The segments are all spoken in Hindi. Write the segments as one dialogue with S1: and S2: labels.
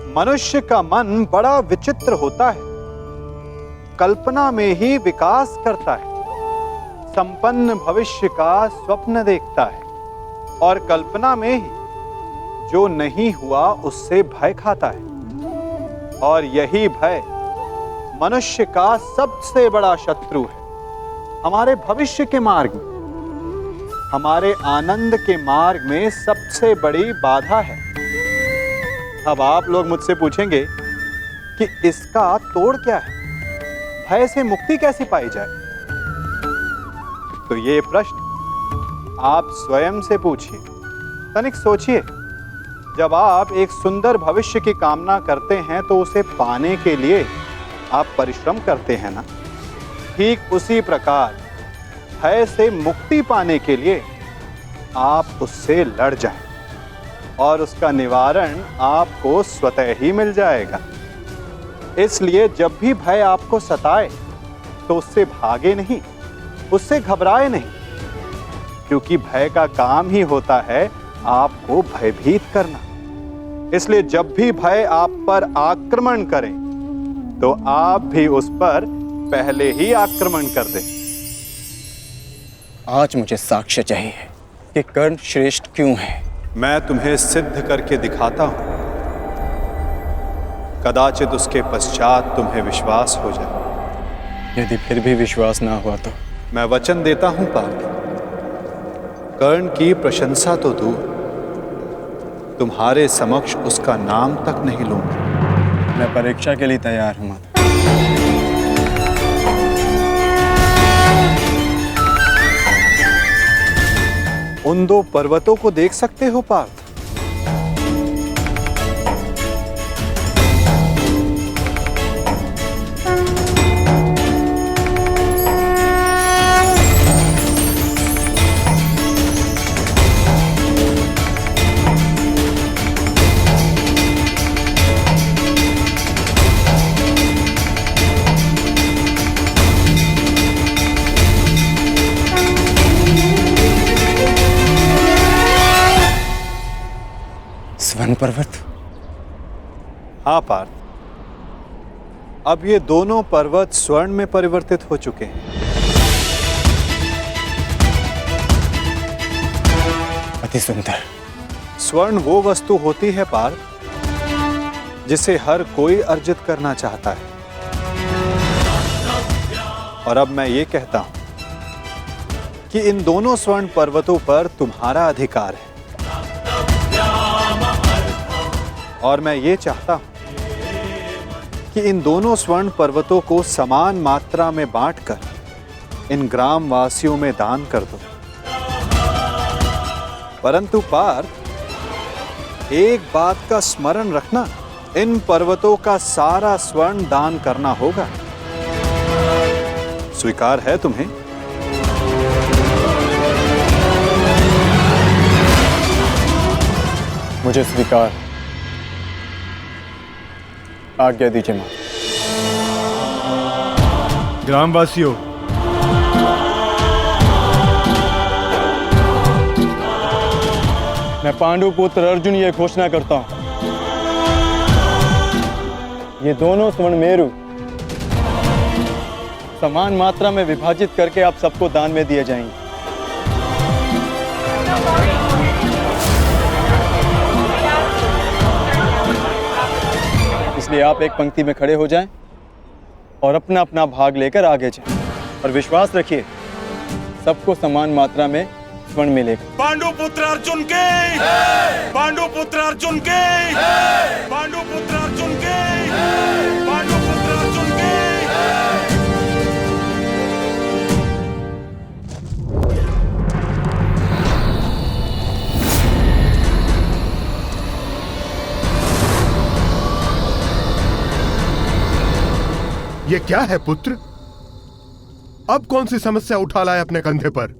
S1: मनुष्य का मन बड़ा विचित्र होता है, कल्पना में ही विकास करता है, संपन्न भविष्य का स्वप्न देखता है और कल्पना में ही जो नहीं हुआ उससे भय खाता है। और यही भय मनुष्य का सबसे बड़ा शत्रु है। हमारे भविष्य के मार्ग में, हमारे आनंद के मार्ग में सबसे बड़ी बाधा है। अब आप लोग मुझसे पूछेंगे कि इसका तोड़ क्या है, भय से मुक्ति कैसे पाई जाए? तो ये प्रश्न आप स्वयं से पूछिए, तनिक सोचिए। जब आप एक सुंदर भविष्य की कामना करते हैं तो उसे पाने के लिए आप परिश्रम करते हैं ना? ठीक उसी प्रकार भय से मुक्ति पाने के लिए आप उससे लड़ जाएं और उसका निवारण आपको स्वतः ही मिल जाएगा। इसलिए जब भी भय आपको सताए तो उससे भागे नहीं, उससे घबराए नहीं, क्योंकि भय का काम ही होता है आपको भयभीत करना। इसलिए जब भी भय आप पर आक्रमण करे तो आप भी उस पर पहले ही आक्रमण कर दें।
S2: आज मुझे साक्ष्य चाहिए कि कर्ण श्रेष्ठ क्यों है।
S1: मैं तुम्हें सिद्ध करके दिखाता हूं, कदाचित उसके पश्चात तुम्हें विश्वास हो जाए।
S2: यदि फिर भी विश्वास ना हुआ तो?
S1: मैं वचन देता हूं पार्थ, कर्ण की प्रशंसा तो दूर, तुम्हारे समक्ष उसका नाम तक नहीं लूंगा।
S2: मैं परीक्षा के लिए तैयार हूं माता।
S1: उन दो पर्वतों को देख सकते हो पार्थ?
S2: स्वर्ण पर्वत?
S1: हाँ पार्थ, अब ये दोनों पर्वत स्वर्ण में परिवर्तित हो चुके हैं।
S2: अति सुंदर।
S1: स्वर्ण वो वस्तु होती है पार्थ जिसे हर कोई अर्जित करना चाहता है। और अब मैं ये कहता हूं कि इन दोनों स्वर्ण पर्वतों पर तुम्हारा अधिकार है। और मैं ये चाहता हूं कि इन दोनों स्वर्ण पर्वतों को समान मात्रा में बांटकर इन ग्राम वासियों में दान कर दो। परंतु पार्थ, एक बात का स्मरण रखना, इन पर्वतों का सारा स्वर्ण दान करना होगा। स्वीकार है तुम्हें?
S2: मुझे स्वीकार। आज्ञा दीजिए मां।
S3: ग्रामवासियों,
S2: मैं पांडु पुत्र अर्जुन ये घोषणा करता हूं, ये दोनों स्वर्ण मेरु समान मात्रा में विभाजित करके आप सबको दान में दिए जाएंगे। इसलिए आप एक पंक्ति में खड़े हो जाएं और अपना अपना भाग लेकर आगे जाएं और विश्वास रखिए सबको समान मात्रा में स्वर्ण मिलेगा।
S3: पांडु पुत्र अर्जुन के, पांडु पुत्र अर्जुन के, पांडु पुत्र अर्जुन के, पांडु पुत्र अर्जुन के।
S4: ये क्या है पुत्र? अब कौन सी समस्या उठा लाए अपने कंधे पर?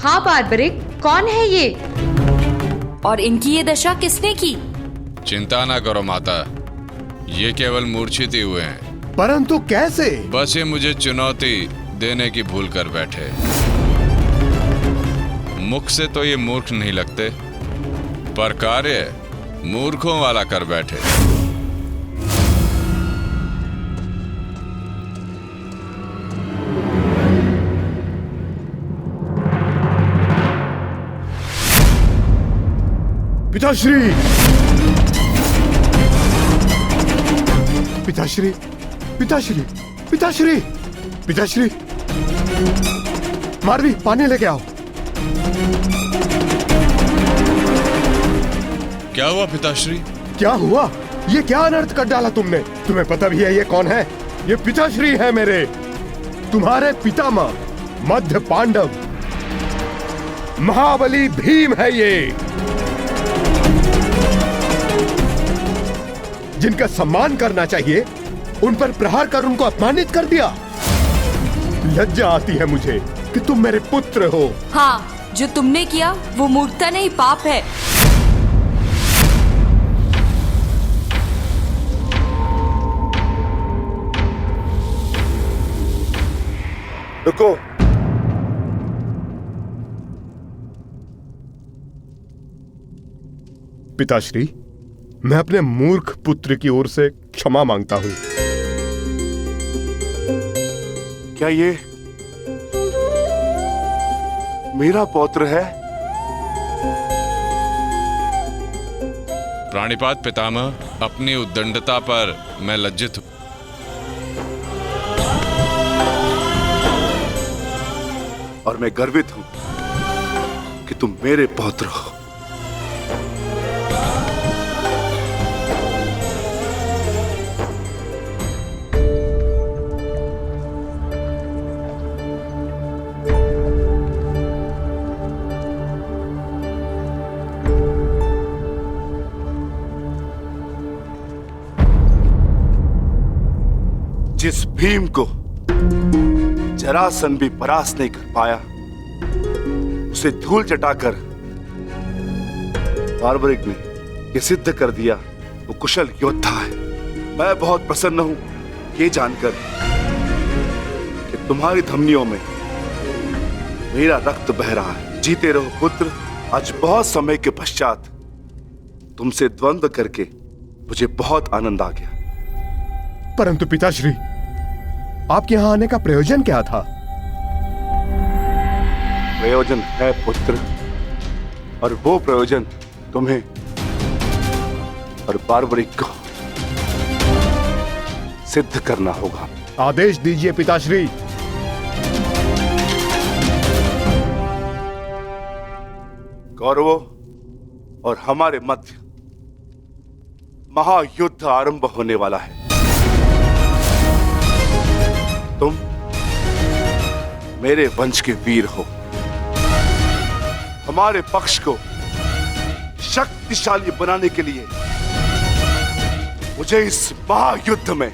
S5: हाँ बार्बरिक, कौन है ये?
S6: और इनकी ये दशा किसने की?
S7: चिंता ना करो माता, ये केवल मूर्छित ही हुए हैं।
S4: परंतु कैसे?
S7: बस ये मुझे चुनौती देने की भूल कर बैठे। मुख से तो ये मूर्ख नहीं लगते, पर कार्य मूर्खों वाला कर बैठे।
S4: पिताश्री, पिताश्री, पिताश्री, पिताश्री, पिताश्री, मारवी पानी लेके आओ।
S7: क्या हुआ पिताश्री?
S4: क्या हुआ? ये क्या अनर्थ कर डाला तुमने? तुम्हें पता भी है ये कौन है? ये पिताश्री है मेरे, तुम्हारे पितामह मध्य पांडव महाबली भीम है ये, जिनका सम्मान करना चाहिए उन पर प्रहार कर उनको अपमानित कर दिया। लज्जा आती है मुझे कि तुम मेरे पुत्र हो।
S6: हाँ, जो तुमने किया वो मूर्खता नहीं, पाप है।
S4: रुको, पिताश्री, मैं अपने मूर्ख पुत्र की ओर से क्षमा मांगता हूं।
S8: क्या ये मेरा पौत्र है?
S7: प्राणिपात पितामह, अपनी उद्दंडता पर मैं लज्जित हूं।
S8: और मैं गर्वित हूं कि तुम मेरे पौत्र हो। जिस भीम को जरासंध भी परास्त नहीं कर पाया, उसे धूल चटाकर बार्बरिक ने यह सिद्ध कर दिया वो कुशल योद्धा है। मैं बहुत प्रसन्न हूं ये जानकर कि तुम्हारी धमनियों में मेरा रक्त बह रहा है। जीते रहो पुत्र। आज बहुत समय के पश्चात तुमसे द्वंद्व करके मुझे बहुत आनंद आ गया।
S4: परंतु पिताश्री, आपके यहां आने का प्रयोजन क्या था?
S8: प्रयोजन है पुत्र, और वो प्रयोजन तुम्हें और बार्बरिक को सिद्ध करना होगा।
S4: आदेश दीजिए पिताश्री।
S8: कौरवों और हमारे मध्य महायुद्ध आरंभ होने वाला है। तुम मेरे वंश के वीर हो। हमारे पक्ष को शक्तिशाली बनाने के लिए मुझे इस महायुद्ध में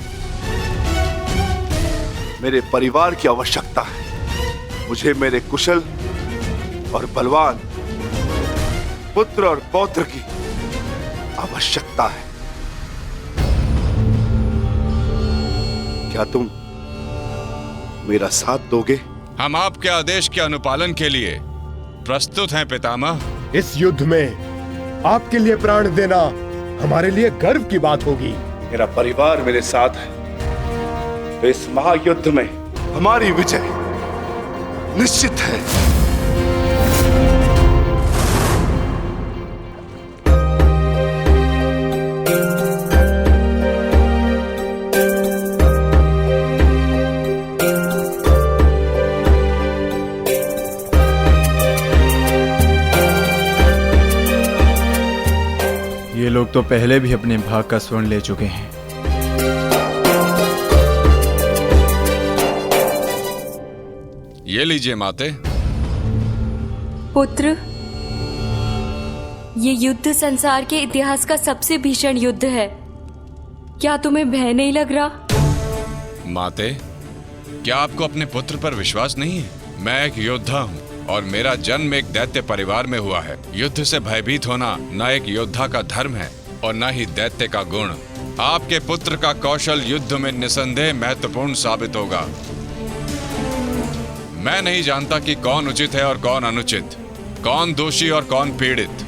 S8: मेरे परिवार की आवश्यकता है। मुझे मेरे कुशल और बलवान पुत्र और पौत्र की आवश्यकता है। क्या तुम मेरा साथ दोगे?
S7: हम आपके आदेश के अनुपालन के लिए प्रस्तुत हैं पितामह।
S4: इस युद्ध में आपके लिए प्राण देना हमारे लिए गर्व की बात होगी।
S8: मेरा परिवार मेरे साथ है तो इस महायुद्ध में हमारी विजय निश्चित है।
S2: ये लोग तो पहले भी अपने भाग का स्वर्ण ले चुके हैं।
S7: ये लीजिए माते।
S6: पुत्र, ये युद्ध संसार के इतिहास का सबसे भीषण युद्ध है। क्या तुम्हें भय नहीं लग रहा?
S7: माते, क्या आपको अपने पुत्र पर विश्वास नहीं है? मैं एक योद्धा हूँ और मेरा जन्म एक दैत्य परिवार में हुआ है। युद्ध से भयभीत होना न एक योद्धा का धर्म है और न ही दैत्य का गुण। आपके पुत्र का कौशल युद्ध में निसंदेह महत्वपूर्ण साबित होगा। मैं नहीं जानता कि कौन उचित है और कौन अनुचित, कौन दोषी और कौन पीड़ित।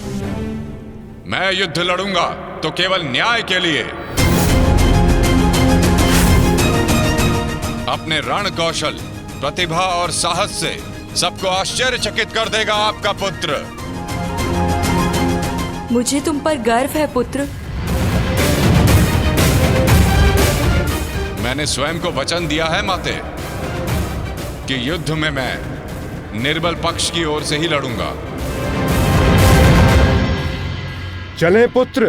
S7: मैं युद्ध लड़ूंगा तो केवल न्याय के लिए। अपने रण कौशल, प्रतिभा और साहस से सबको आश्चर्यचकित कर देगा आपका पुत्र।
S6: मुझे तुम पर गर्व है पुत्र।
S7: मैंने स्वयं को वचन दिया है माते कि युद्ध में मैं निर्बल पक्ष की ओर से ही लड़ूंगा।
S4: चलें पुत्र।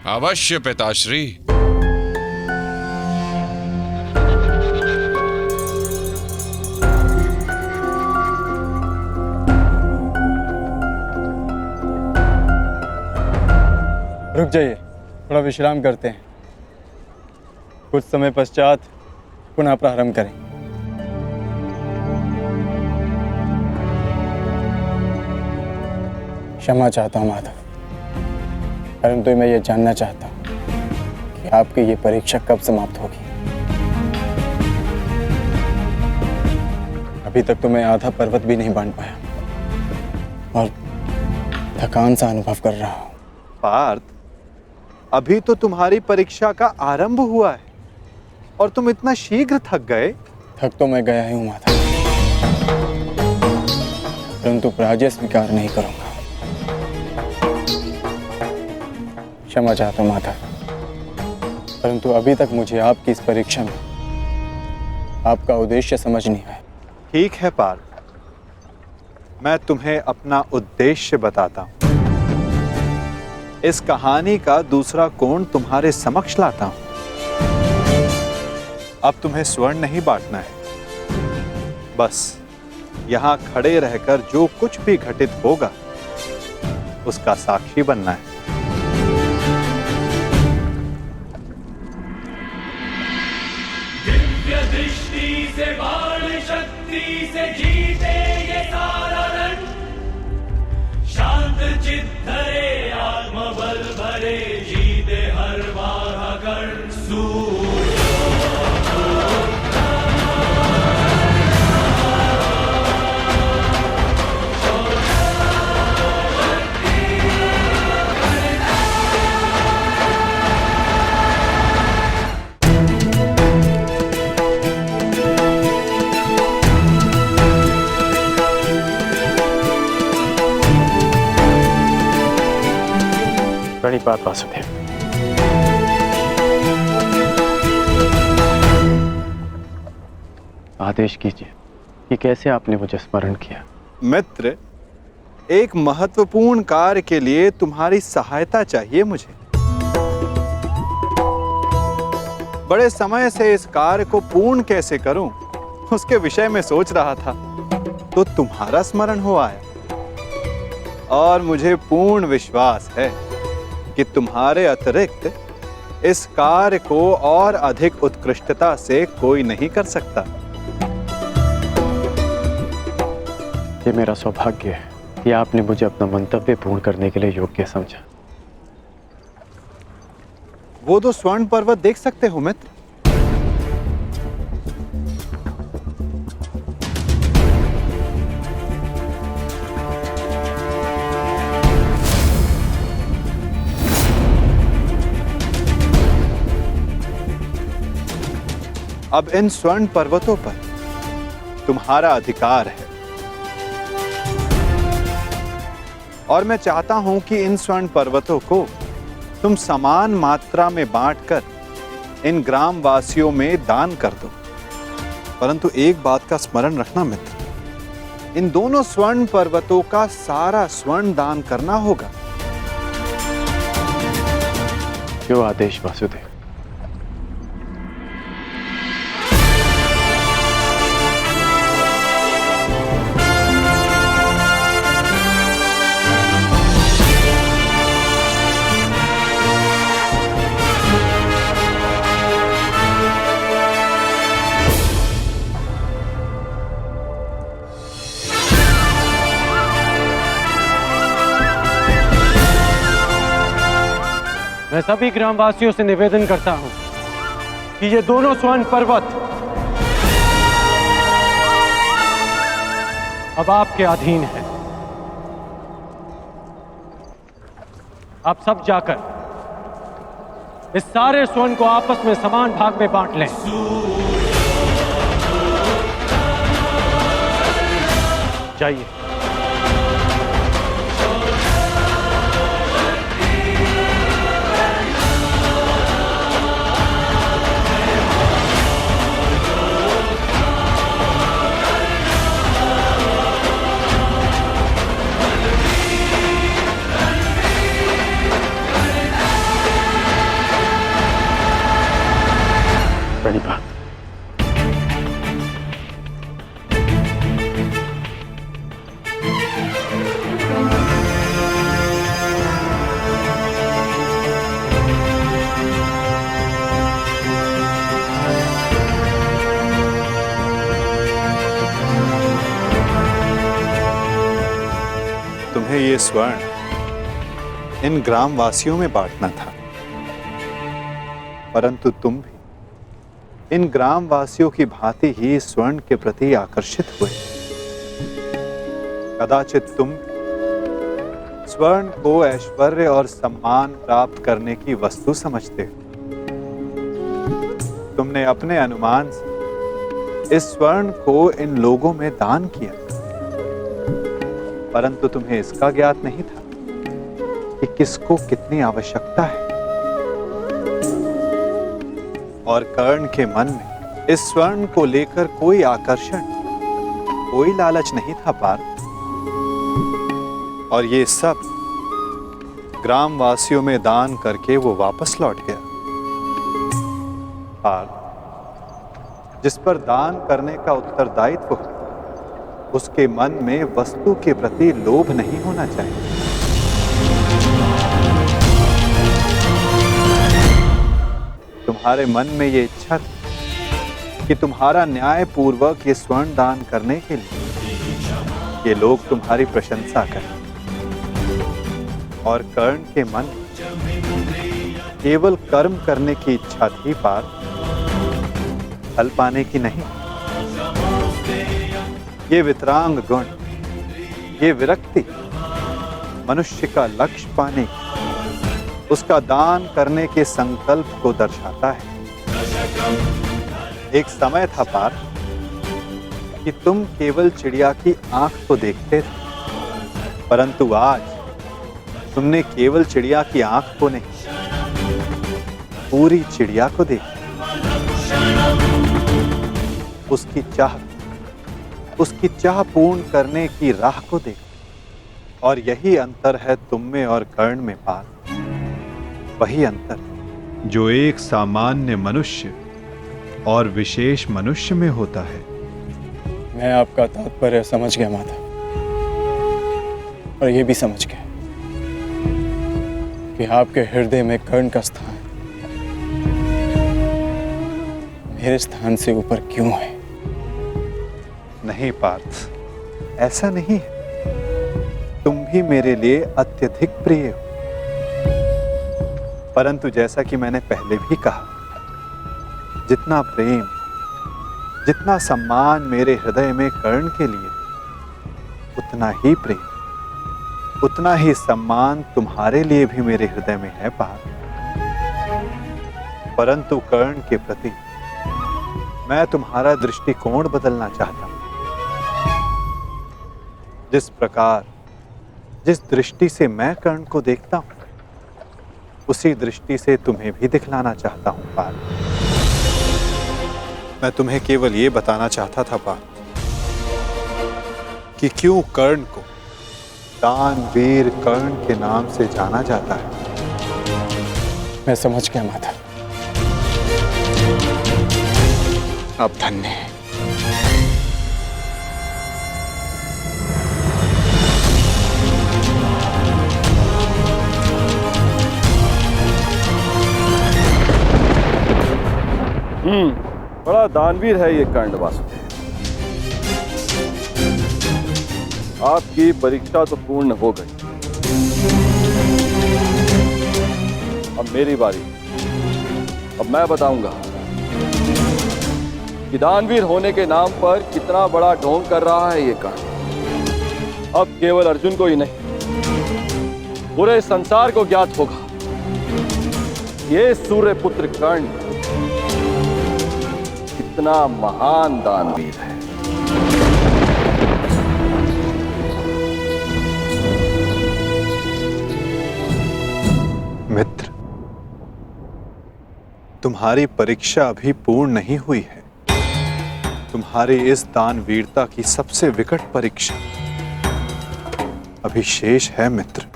S7: अवश्य पिताश्री।
S2: रुक जाइए, थोड़ा विश्राम करते हैं। कुछ समय पश्चात पुनः प्रारंभ करें। क्षमा चाहता हूं माधव, परंतु मैं ये जानना चाहता हूं कि आपकी ये परीक्षा कब समाप्त होगी। अभी तक तो मैं आधा पर्वत भी नहीं बांध पाया और थकान सा अनुभव कर रहा हूं।
S1: पार्थ, अभी तो तुम्हारी परीक्षा का आरंभ हुआ है और तुम इतना शीघ्र थक गए।
S2: थक तो मैं गया ही हूं माधव, परंतु पराजय स्वीकार नहीं करूंगा। क्षमा चाहता हूं माधव, परंतु अभी तक मुझे आपकी इस परीक्षा में आपका उद्देश्य समझ नहीं आया।
S1: ठीक है पार्थ, मैं तुम्हें अपना उद्देश्य बताता हूं। इस कहानी का दूसरा कोण तुम्हारे समक्ष लाता हूं। अब तुम्हें स्वर्ण नहीं बांटना है, बस यहां खड़े रहकर जो कुछ भी घटित होगा उसका साक्षी बनना है।
S9: दिव्य दृष्टि से, बाण शक्ति से जीते ये सारा रण। शांत चित्त धरे, आत्मबल भरे, जीते हर बाधागण।
S2: प्रणिपात वासुदेव। आदेश कीजिए कि कैसे आपने मुझे स्मरण किया।
S1: मित्र, एक महत्वपूर्ण कार्य के लिए तुम्हारी सहायता चाहिए मुझे। बड़े समय से इस कार्य को पूर्ण कैसे करूं, उसके विषय में सोच रहा था, तो तुम्हारा स्मरण हो आया। और मुझे पूर्ण विश्वास है कि तुम्हारे अतिरिक्त इस कार्य को और अधिक उत्कृष्टता से कोई नहीं कर सकता।
S2: ये मेरा सौभाग्य है कि आपने मुझे अपना मंतव्य पूर्ण करने के लिए योग्य समझा।
S1: वो तो स्वर्ण पर्वत देख सकते हो मित्र। अब इन स्वर्ण पर्वतों पर तुम्हारा अधिकार है और मैं चाहता हूं कि इन स्वर्ण पर्वतों को तुम समान मात्रा में बांटकर इन ग्राम वासियों में दान कर दो। परंतु एक बात का स्मरण रखना मित्र, इन दोनों स्वर्ण पर्वतों का सारा स्वर्ण दान करना होगा।
S2: क्यों आदेश वासुदेव।
S10: मैं सभी ग्रामवासियों से निवेदन करता हूं कि ये दोनों स्वर्ण पर्वत अब आपके अधीन है। आप सब जाकर इस सारे स्वर्ण को आपस में समान भाग में बांट लें। जाइए।
S2: प्रणिपात।
S1: तुम्हें ये स्वर्ण इन ग्रामवासियों में बांटना था, परंतु तुम भी इन ग्रामवासियों की भांति ही स्वर्ण के प्रति आकर्षित हुए। कदाचित तुम स्वर्ण को ऐश्वर्य और सम्मान प्राप्त करने की वस्तु समझते हो। तुमने अपने अनुमान से इस स्वर्ण को इन लोगों में दान किया, परंतु तुम्हें इसका ज्ञात नहीं था कि किसको कितनी आवश्यकता है। और कर्ण के मन में इस स्वर्ण को लेकर कोई आकर्षण, कोई लालच नहीं था पार्थ। और ये सब ग्रामवासियों में दान करके वो वापस लौट गया। पार्थ, जिस पर दान करने का उत्तरदायित्व हो, उसके मन में वस्तु के प्रति लोभ नहीं होना चाहिए। तुम्हारे मन में ये इच्छा थी कि तुम्हारा न्याय पूर्वक ये स्वर्ण दान करने के लिए ये लोग तुम्हारी प्रशंसा करें। और कर्ण के मन में केवल कर्म करने की इच्छा थी पार्थ, फल पाने की नहीं। ये वितरांग गुण, ये विरक्ति मनुष्य का लक्ष्य पाने की, उसका दान करने के संकल्प को दर्शाता है। एक समय था पार्थ कि तुम केवल चिड़िया की आंख को देखते थे, परंतु आज तुमने केवल चिड़िया की आंख को नहीं, पूरी चिड़िया को देखा। उसकी चाह पूर्ण करने की राह को देखा। और यही अंतर है तुम में और कर्ण में पार्थ। वही अंतर जो एक सामान्य मनुष्य और विशेष मनुष्य में होता है।
S2: मैं आपका तात्पर्य समझ गया माता, और ये भी समझ गया कि आपके हृदय में कर्ण का स्थान मेरे स्थान से ऊपर क्यों है।
S1: नहीं पार्थ, ऐसा नहीं है। तुम भी मेरे लिए अत्यधिक प्रिय हो, परंतु जैसा कि मैंने पहले भी कहा, जितना प्रेम, जितना सम्मान मेरे हृदय में कर्ण के लिए, उतना ही प्रेम, उतना ही सम्मान तुम्हारे लिए भी मेरे हृदय में है पार्थ। परंतु कर्ण के प्रति मैं तुम्हारा दृष्टिकोण बदलना चाहता हूं। जिस प्रकार, जिस दृष्टि से मैं कर्ण को देखता हूं, उसी दृष्टि से तुम्हें भी दिखलाना चाहता हूं पार्थ। मैं तुम्हें केवल ये बताना चाहता था पार्थ कि क्यों कर्ण को दानवीर कर्ण के नाम से जाना जाता है।
S2: मैं समझ गया माता, आप धन्य हैं।
S11: बड़ा दानवीर है ये कर्ण वासुदेव। आपकी परीक्षा तो पूर्ण हो गई, अब मेरी बारी। अब मैं बताऊंगा कि दानवीर होने के नाम पर कितना बड़ा ढोंग कर रहा है ये कर्ण। अब केवल अर्जुन को ही नहीं, पूरे संसार को ज्ञात होगा ये सूर्यपुत्र कर्ण कितना महान दानवीर है।
S1: मित्र, तुम्हारी परीक्षा अभी पूर्ण नहीं हुई है। तुम्हारी इस दानवीरता की सबसे विकट परीक्षा अभी शेष है मित्र,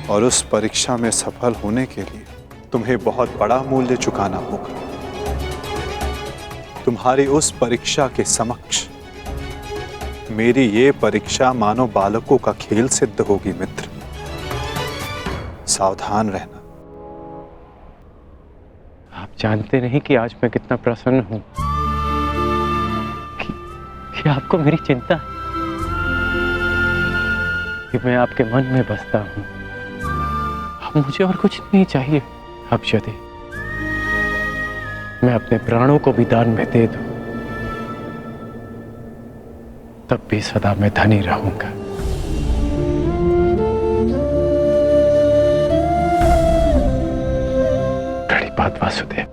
S1: और उस परीक्षा में सफल होने के लिए तुम्हें बहुत बड़ा मूल्य चुकाना होगा। तुम्हारी उस परीक्षा के समक्ष मेरी ये परीक्षा मानो बालकों का खेल सिद्ध होगी मित्र। सावधान रहना।
S10: आप जानते नहीं कि आज मैं कितना प्रसन्न हूं कि आपको मेरी चिंता है, कि मैं आपके मन में बसता हूं। अब मुझे और कुछ नहीं चाहिए। अब यदि मैं अपने प्राणों को भी दान में दे दूं, तब भी सदा मैं धनी रहूंगा। बड़ी बात वासुदेव।